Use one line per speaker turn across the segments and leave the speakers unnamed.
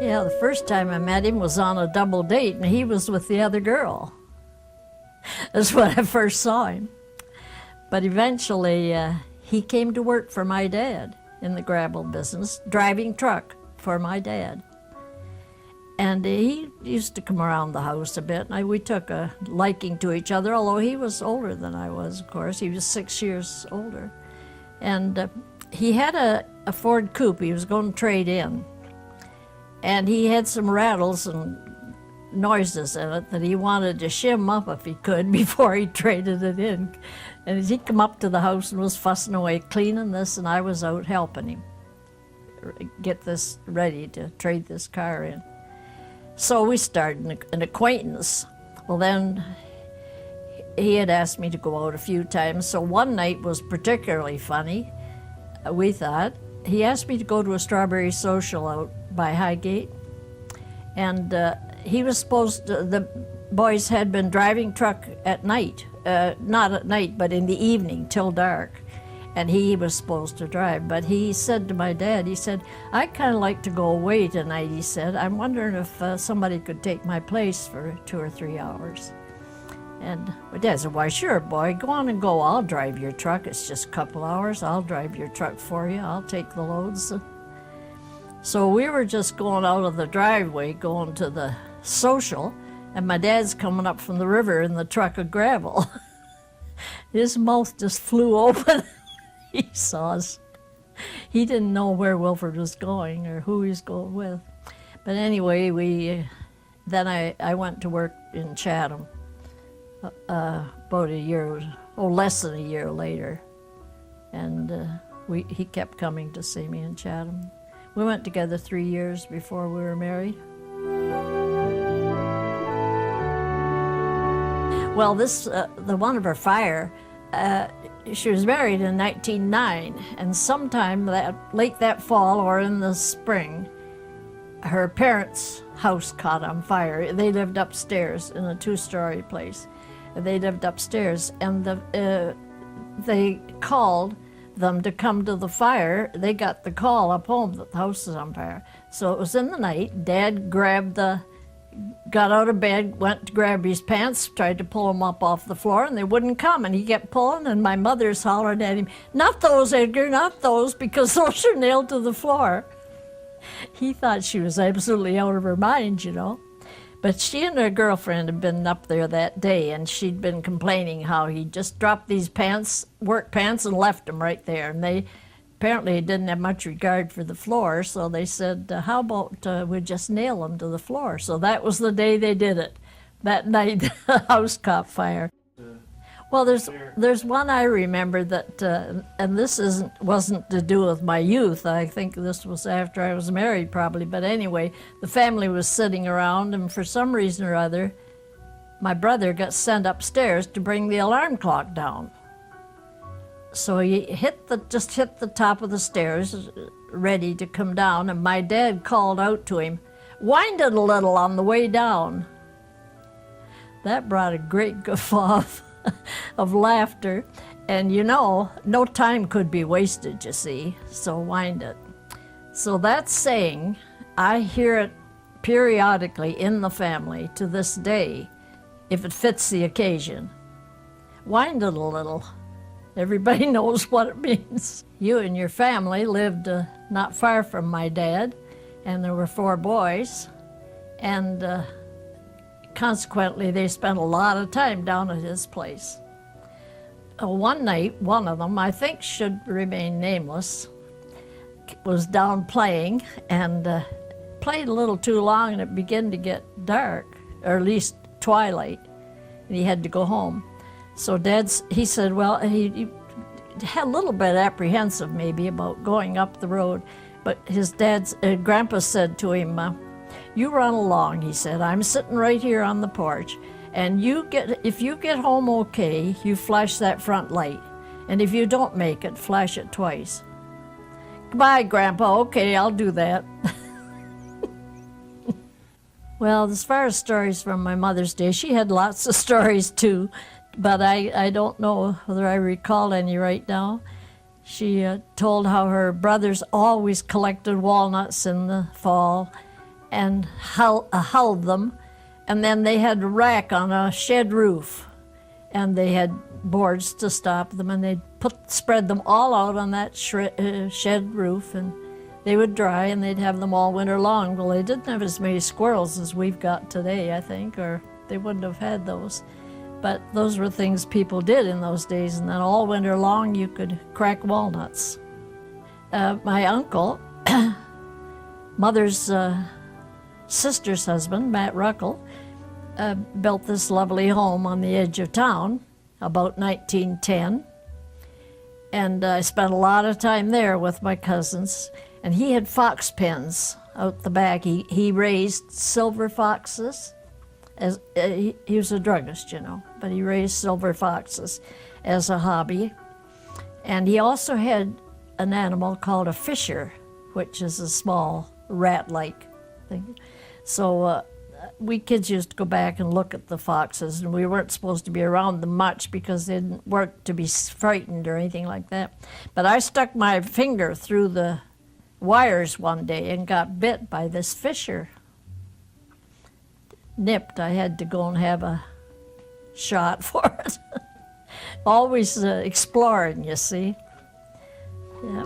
Yeah, the first time I met him was on a double date, and he was with the other girl. That's when I first saw him. But eventually, he came to work for my dad in the gravel business, driving truck for my dad. And he used to come around the house a bit, and we took a liking to each other, although he was older than I was, of course. He was 6 years older. And he had a Ford Coupe he was going to trade in. And he had some rattles and noises in it that he wanted to shim up if he could before he traded it in. And he'd come up to the house and was fussing away, cleaning this, and I was out helping him get this ready to trade this car in. So we started an acquaintance. Well, then he had asked me to go out a few times, so one night was particularly funny, we thought. He asked me to go to a strawberry social out by Highgate, and he was supposed to, the boys had been driving truck at night, not at night, but in the evening till dark, and he was supposed to drive. But he said to my dad, he said, "I'd kind of like to go away tonight," he said. "I'm wondering if somebody could take my place for 2 or 3 hours." And my dad said, "Why, sure, boy, go on and go. I'll drive your truck. It's just a couple hours. I'll drive your truck for you. I'll take the loads." So we were just going out of the driveway, going to the social, and my dad's coming up from the river in the truck of gravel. His mouth just flew open. He saw us. He didn't know where Wilford was going or who he was going with. But anyway, then I went to work in Chatham. About a year, less than a year later. And he kept coming to see me in Chatham. We went together 3 years before we were married. Well, the one of her fire, she was married in 1909, and sometime late that fall or in the spring, her parents' house caught on fire. They lived upstairs in a 2-story place. They lived upstairs, and they called them to come to the fire. They got the call up home that the house was on fire. So it was in the night. Dad got out of bed, went to grab his pants, tried to pull them up off the floor, and they wouldn't come, and he kept pulling, and my mother's hollering at him, "Not those, Edgar, not those, because those are nailed to the floor." He thought she was absolutely out of her mind, you know. But she and her girlfriend had been up there that day, and she'd been complaining how he just dropped these pants, work pants, and left them right there. And they apparently didn't have much regard for the floor, so they said, "How about we just nail them to the floor?" So that was the day they did it. That night, the house caught fire. Well, there's one I remember that, and this wasn't to do with my youth. I think this was after I was married, probably. But anyway, the family was sitting around, and for some reason or other, my brother got sent upstairs to bring the alarm clock down. So he just hit the top of the stairs, ready to come down, and my dad called out to him, "Wind it a little on the way down." That brought a great guffaw of laughter, and you know, no time could be wasted, you see, so wind it. So that saying, I hear it periodically in the family to this day, if it fits the occasion. Wind it a little. Everybody knows what it means. You and your family lived not far from my dad, and there were 4 boys, and consequently, they spent a lot of time down at his place. One night, one of them, I think should remain nameless, was down playing and played a little too long, and it began to get dark, or at least twilight, and he had to go home. So he said, well, he had a little bit apprehensive maybe about going up the road, but his grandpa said to him, "You run along," he said. "I'm sitting right here on the porch, and if you get home okay, you flash that front light. And if you don't make it, flash it twice." "Goodbye, Grandpa." "Okay, I'll do that." Well, as far as stories from my mother's day, she had lots of stories too, but I don't know whether I recall any right now. She told how her brothers always collected walnuts in the fall, and hulled them, and then they had a rack on a shed roof, and they had boards to stop them, and they'd spread them all out on that shed roof, and they would dry, and they'd have them all winter long. Well, they didn't have as many squirrels as we've got today, I think, or they wouldn't have had those. But those were things people did in those days, and then all winter long you could crack walnuts. My uncle, Mother's sister's husband, Matt Ruckle, built this lovely home on the edge of town about 1910. And I spent a lot of time there with my cousins. And he had fox pens out the back. He raised silver foxes. He was a druggist, you know, but he raised silver foxes as a hobby. And he also had an animal called a fisher, which is a small rat-like thing. So we kids used to go back and look at the foxes, and we weren't supposed to be around them much because they weren't to be frightened or anything like that. But I stuck my finger through the wires one day and got bit by this fisher. Nipped. I had to go and have a shot for it. Always exploring, you see. Yeah.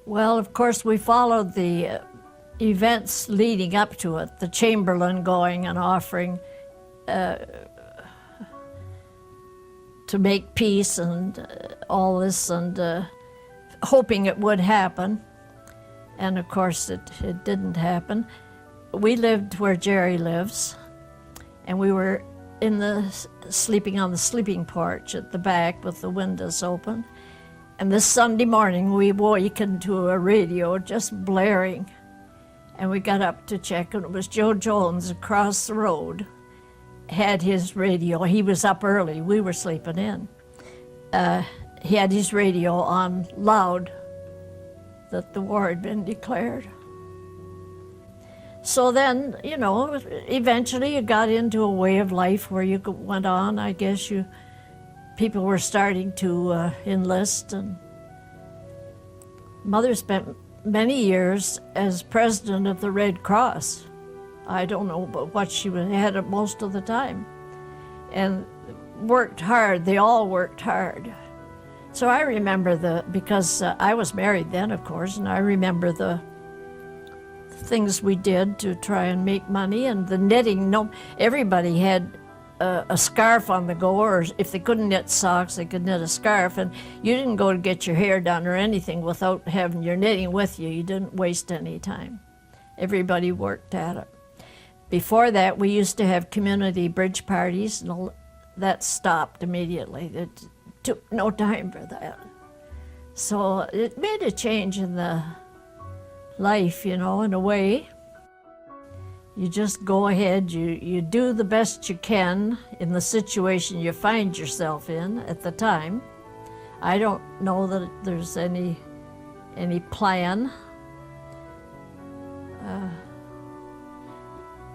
Well, of course, we followed the events leading up to it, the Chamberlain going and offering to make peace and all this, and hoping it would happen. And of course, it didn't happen. We lived where Jerry lives, and we were sleeping on the sleeping porch at the back with the windows open. And this Sunday morning, we awakened to a radio just blaring. And we got up to check, and it was Joe Jones across the road, had his radio. He was up early. We were sleeping in. He had his radio on loud that the war had been declared. So then, you know, eventually you got into a way of life where you went on. I guess people were starting to enlist, and Mother spent many years as president of the Red Cross. I don't know what she had it most of the time, and worked hard. They all worked hard. So I remember because I was married then, of course, and I remember the things we did to try and make money, and the knitting. Everybody had a scarf on the go, or if they couldn't knit socks, they could knit a scarf, and you didn't go to get your hair done or anything without having your knitting with you. You didn't waste any time. Everybody worked at it. Before that, we used to have community bridge parties, and that stopped immediately. It took no time for that. So it made a change in the life, you know, in a way. You just go ahead, you do the best you can in the situation you find yourself in at the time. I don't know that there's any plan.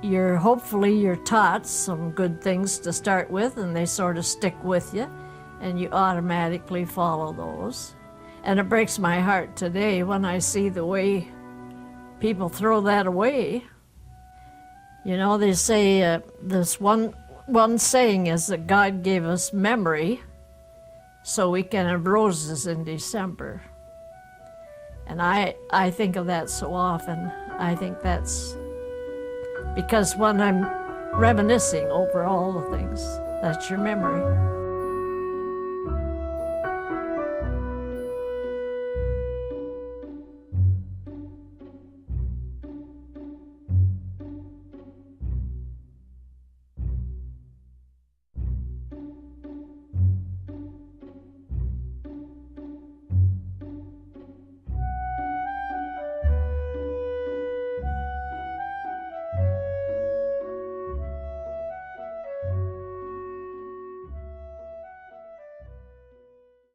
Hopefully you're taught some good things to start with, and they sort of stick with you, and you automatically follow those. And it breaks my heart today when I see the way people throw that away. You know, they say this one saying is that God gave us memory so we can have roses in December. And I think of that so often. I think that's because when I'm reminiscing over all the things, that's your memory.